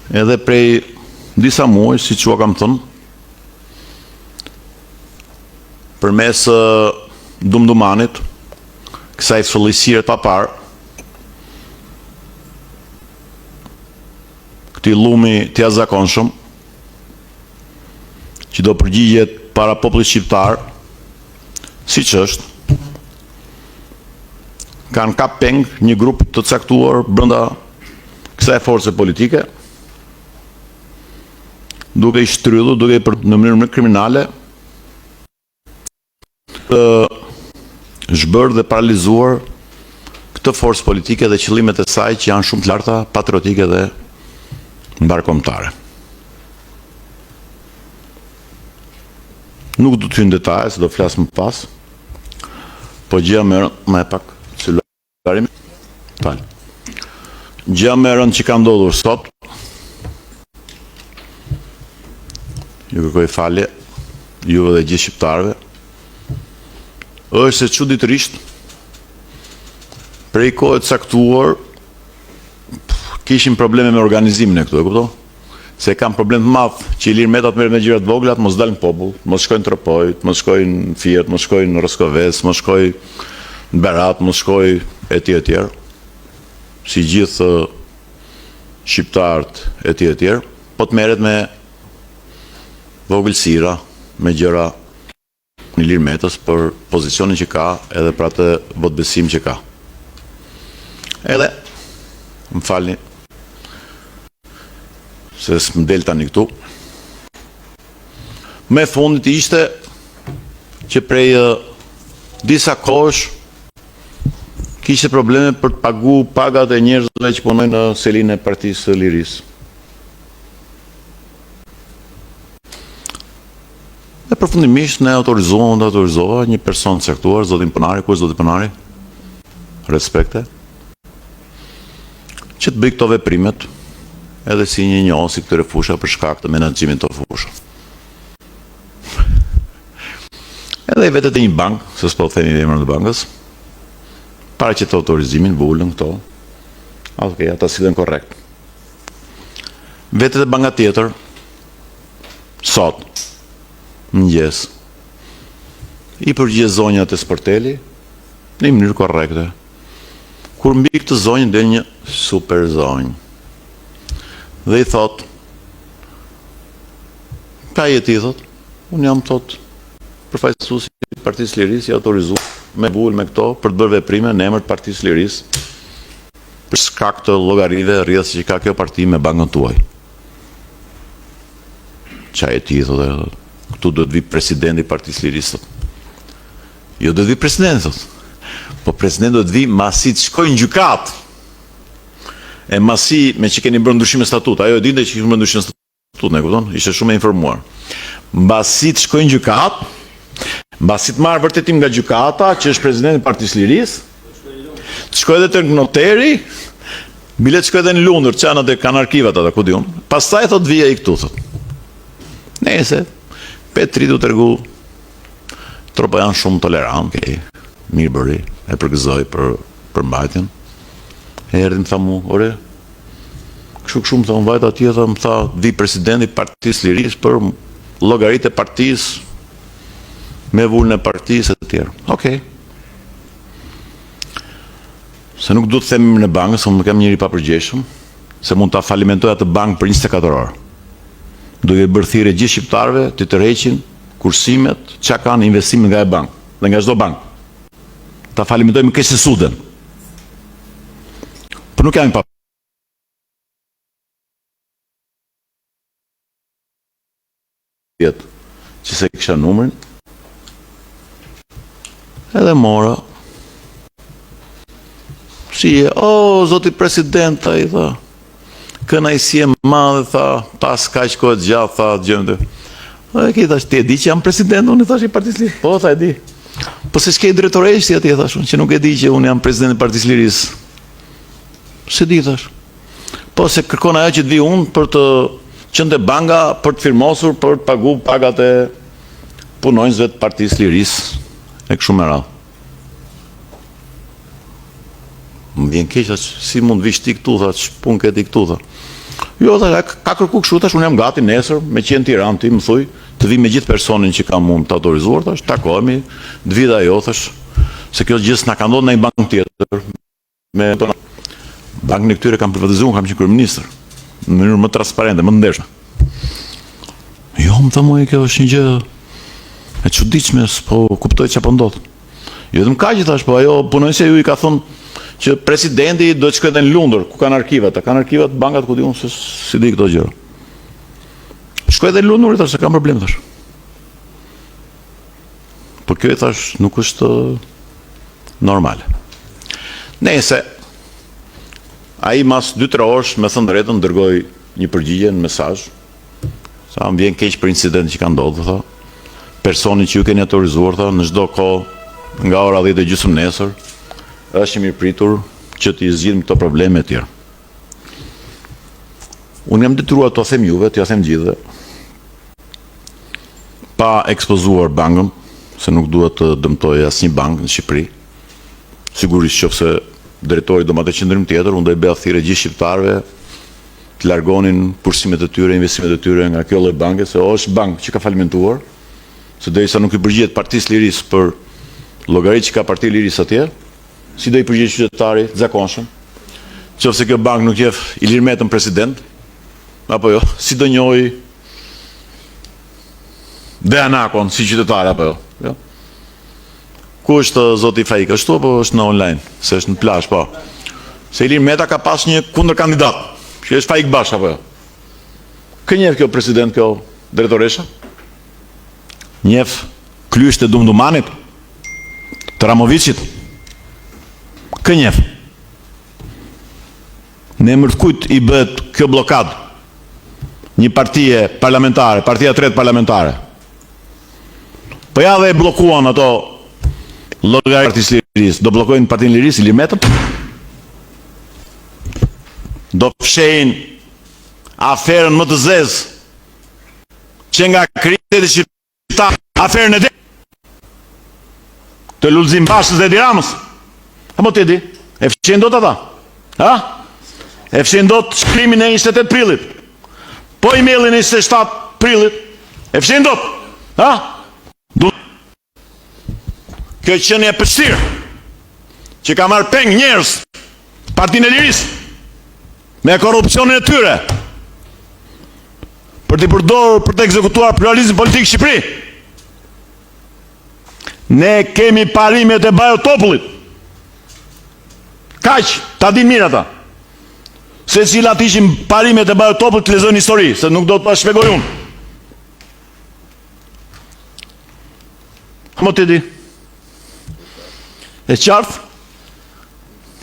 edhe prej disa muaj, si që kam thënë, përmes dumdumanit, kësaj fëllësirë pa parë, këti lumi të jashtëzakonshëm, që do përgjigjet para popullit shqiptar, si që është, kanë kap peng një grup të caktuar brenda kësaj force politike, duke i shtrydhur, duke i në mënyrë kriminale, të zhbërë dhe paralizuar këtë forcë politike dhe qëllimet e saj që janë shumë të larta, patriotike dhe ndërkombëtare. Nuk do të hyj në detaje, se do flas më pas, po gjëja më pak celularin. Gjëja më e rëndë që ka ndodhur sot, ju kërkoj falje, juve dhe gjithë shqiptarëve, është se çuditërisht prej kohë të caktuar kishim probleme me organizimin e këtu, e kupton? Se kam problem të madh që Ilir Meta të merret me gjëra të vogla, mos dalin popull, mos shkojnë Tropoj, mos shkojnë në Fiet, mos shkojnë në Roskovec, mos shkojnë në Berat, mos shkojnë etj. Si gjithë shqiptarët etj. Po të merret me vogëlsira, me gjëra në Ilir Metës për pozicionin që ka edhe për atë votbesim që ka. Edhe, më falni, se s'më del tani këtu. Me fundit ishte që prej disa kohësh kishte probleme për të pagu pagat e njerëzve që punojnë në selinë e Partisë së Lirisë. Dhe përfundimisht ne autorizova një person caktuar, zotin Ponari, ku është zoti Ponari? Respekte. Që të bëj këto veprimet, edhe si një njohës i këtyre fusha për shkak të menaxhimit të fushës. Edhe i vetët e një bankë, se s'po themi emrin e bankës, para që të autorizimin, vullën këto, ata sillen korrekt. Vetët e banka tjetër, sot, mëngjes, i përgjigj zonjat e sporteli në mënyrë korrekte. Kur mbi këtë zonjë del një super zonjë. Dhe i thot, ka jeti, thot, unë jam thot përfaqësuesi i Partisë Lirisë, i autorizuar me vull me këto për të bërë veprime në emër të Partisë Lirisë për shkak të llogarive rrjedhës që ka kjo parti me bankën tuaj. Qa jeti, thot, këtu do të vi presidenti i Partisë Lirisë, thot. Jo do të vi presidenti, thot. Po presidenti do të vi masi të shkojnë në gjykatë. E masi me që keni bërë ndryshime statut, ajo e dinte që keni bërë ndryshime statut, ne kupton? Ishte shumë e informuar. Mbasi të shkojnë në gjykatë, mbasi të marrë vërtetim nga gjykata, që është presidenti i Partisë Lirisë, të shkojë edhe tek noteri, bile të shkojë edhe në Lundër, çanat e kanë arkivat ata, ku diun. Pastaj thot vija i këtu, thot. Nëse Petri do t'regu tropa janë shumë tolerant, mirë bëri, e përgëzoj për mbajtjen. Erdhi më tha mu, ore, kështu më tha, unë vajta atje, më tha, vi presidenti i Partisë Lirisë për llogaritë e partisë, me vullën e partisë e tjerë. Okej. Se nuk du të themi në bankës, unë më kam njëri papërgjeshëm, se mund ta falimentoj atë bankë për 24 orë. Duke bërë thirrje gjithë shqiptarëve të tërheqin kursimet, çka kanë investime nga e bankë, dhe nga çdo bankë. Ta falimentojmë keq se suden. Por nuk jam pa. Që se kisha numrin, edhe mora. Si e, zoti president, i tha, kënaqësi e madhe, tha, pas kaq kohë gjatë, tha, gjendë. E ki thash, ti e di që jam president, unë i thash i Partisë Lirisë. Po, tha, e di. Po se s'ke drejtoresh ti atje, thash, që nuk e di që unë jam president i Partisë Lirisë. Se di, thash. Po se kërkon ajo që të vi unë për të qenë te banka për të firmosur për të pagu pagat e punonjësve të Partisë Lirisë e kështu me radhë. Më vjen keq, thash, si mund vish ti këtu, thash, punë ke ti këtu, thash. Jo, ka kërku kështu tash, unë jam gati nesër, me qenë Tiranë, ti më thuj, të vi me gjithë personin që kam mund të autorizuar, tash, takohemi, të vi dhe ajo, tash, se kjo gjithë s'na ka ndodhur në një bankë tjetër, me bankën e këtyre kam privatizuar, kam qenë kryeministër, në mënyrë më transparente, më ndeshme. Jo, më thëmë, kjo është një gjë e çuditshme, po kuptoj çfarë po ndodh. Jo vetëm kaq thash, po ajo punonjësia ju i ka thonë që presidenti do të shkojë në Lundër, ku kanë arkivat, kanë arkivat bankat ku diun se si di këto gjëra. Shkoj edhe në Lundër tash, se kam problem tash. Po kjo i thash nuk është normale. Nëse ai mas 2-3 orësh me thënë drejtën dërgoi një përgjigje në mesazh. Sa më vjen keq për incidentin që ka ndodhur, tha. Personi që ju keni autorizuar, tha, në çdo kohë nga ora 10:30 nesër, është i mirë pritur që t'i zgjidhim këto probleme të tjera. Unë jam detyruar t'u them juve, t'ja them gjithëve, pa ekspozuar bankën, se nuk duhet të dëmtoj asnjë bankë në Shqipëri. Sigurisht qofse drejtori do marrë qendrim tjetër, unë do i bëj thirrje gjithë shqiptarëve të largonin pursimet e tyre, investimet e tyre nga kjo lloj banke, se është bankë që ka falimentuar, se derisa nuk i përgjigjet Partisë Lirisë për llogaritë që ka Partia e Lirisë atje, si do i përgjigjet qytetari të zakonshëm, qofse kjo bankë nuk jep Ilir Metën president, apo jo, si do njohë Deanakon si qytetar apo jo. Jo. Ku është zoti Faik, ashtu apo është në online, se është në plazh, po. Se Ilir Meta ka pas një kundër kandidat, që është Faik Bash apo jo. Kë njeh kjo president, kjo drejtoresha? Njeh klysht e Dumdumanit, të Ramovicit? Kë njeh? Në emër të kujt i bëhet kjo blokadë? Një partije parlamentare, partia 3 parlamentare. Po ja dhe e blokuan ato llogaritë Partisë Lirisë, do blokojnë Partinë Lirisë, Ilir Metën? Do fshehin aferën më të zezë që nga kritet e shqiptar, aferën e të Lulzim Bashës dhe Edi Ramës. A mo të di, e fshehin do të ata? Ha? E fshehin do të shkrimin e 28 prillit. Po emailin e 27 prillit. E fshehin do të? Ha? Kjo qenë e pështirë që ka marrë peng njerëz Partinë e Lirisë me korrupsionin e tyre për t'i përdorur për të ekzekutuar pluralizmin politik në Shqipëri. Ne kemi parimet e Bajotopullit. Kaq, ta din mirë ata. Se cilat ishin parimet e Bajotopullit, të lexojnë histori, se nuk do të pa shpjegoj unë. Mo të di. E qartë?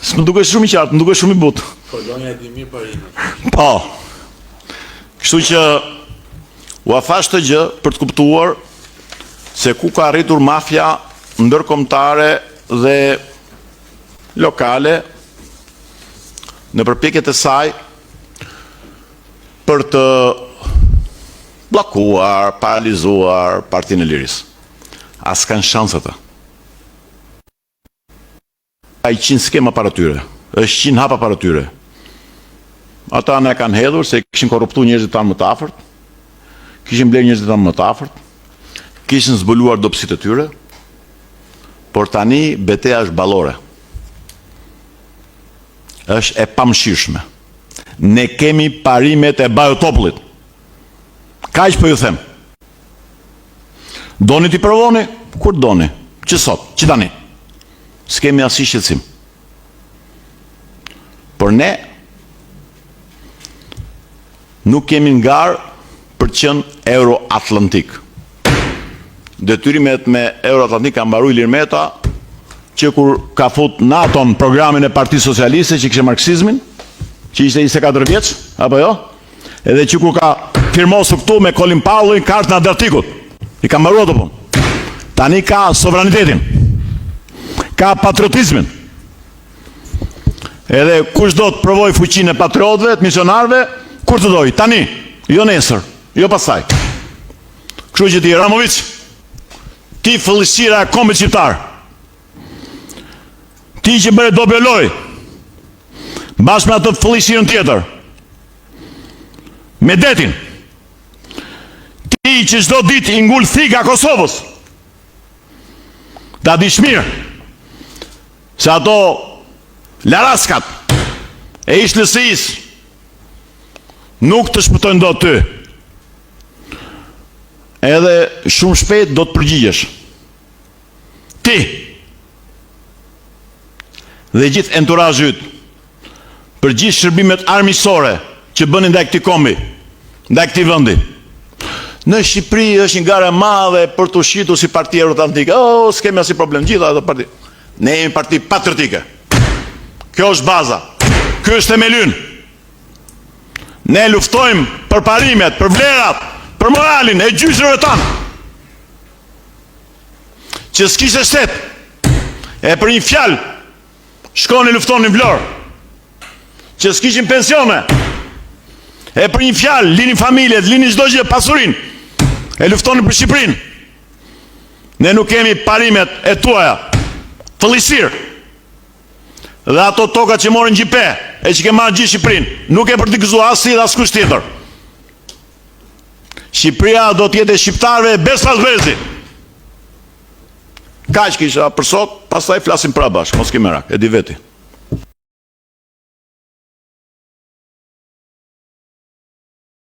Së më duke shumë i qartë, më duke shumë i butë. Kolonja e di mirë parimet. Po. Kështu që u afash të gjë për të kuptuar se ku ka arritur mafia ndërkombëtare dhe lokale në përpjekjet e saj për të bllokuar, paralizuar Partinë e Lirisë. As kanë shans ata. Ai 100 skema para tyre, është 100 hapa para tyre. Ata ne kanë hedhur se kishin korruptuar njerëzit tanë më të afërt, kishin blerë njerëzit tanë më të afërt, kishin zbuluar dobësitë e tyre, por tani betejë është ballore. Është e pamshirshme. Ne kemi parimet e Bajotopullit. Kaq po ju them. Doni t'i provoni? Kur doni? Që sot? Që tani? S'kemi asnjë shqetësim. Por ne nuk kemi ngarë për të qenë Euroatlantik. Detyrimet me Euroatlantik ka mbaruar Ilir Meta, që kur ka fut NATO në programin e Partisë Socialiste që kishte marksizmin, që ishte 24 vjeç, apo jo? Edhe që kur ka firmosur këtu me Colin Powellin kartën e Adriatikut. I ka mbaruar ato punë. Tani ka sovranitetin. Ka patriotizmin. Edhe kush do të provoj fuqinë e patriotëve, të misionarëve, kur të doj, tani, jo nesër, jo pasaj. Kështu që ti Ramovic, ti fëllësira e kombit shqiptar. Ti që bëre do beloj, bashkë me atë fëllësirën tjetër. me detin. Ti që çdo ditë i ngul thiga Kosovës. Ta dish mirë se ato laraskat e ish lësis nuk të shpëtojnë do ty. Edhe shumë shpejt do të përgjigjesh. Ti dhe gjithë enturazhi yt për gjithë shërbimet armiqësore që bënin ndaj këtij kombi, ndaj këtij vendi. Në Shqipëri është një garë e madhe për të ushqitur si Partia Euroatlantika. S'kemi asnjë problem, gjitha ato parti. Ne jemi parti patriotike. Kjo është baza. Ky është themeli ynë. Ne luftojmë për parimet, për vlerat, për moralin e gjyqërve tanë. Që s'kishte shtet. E për një fjalë shkoni luftoni Vlorë. Që s'kishin pensione. E për një fjalë lini familjet, lini çdo gjë, pasurinë. E luftoni për Shqipërinë. Ne nuk kemi parimet e tuaja. Fëllisir. Dhe ato tokat që morin gjipe, e që ke marrë gjithë Shqipërinë, nuk e për të gëzuar as si dhe as kush tjetër. Shqipëria do të jetë e shqiptarëve bes pas besi. Kaq kisha për sot, pastaj flasim pra bashkë, mos ke merak, e di veti.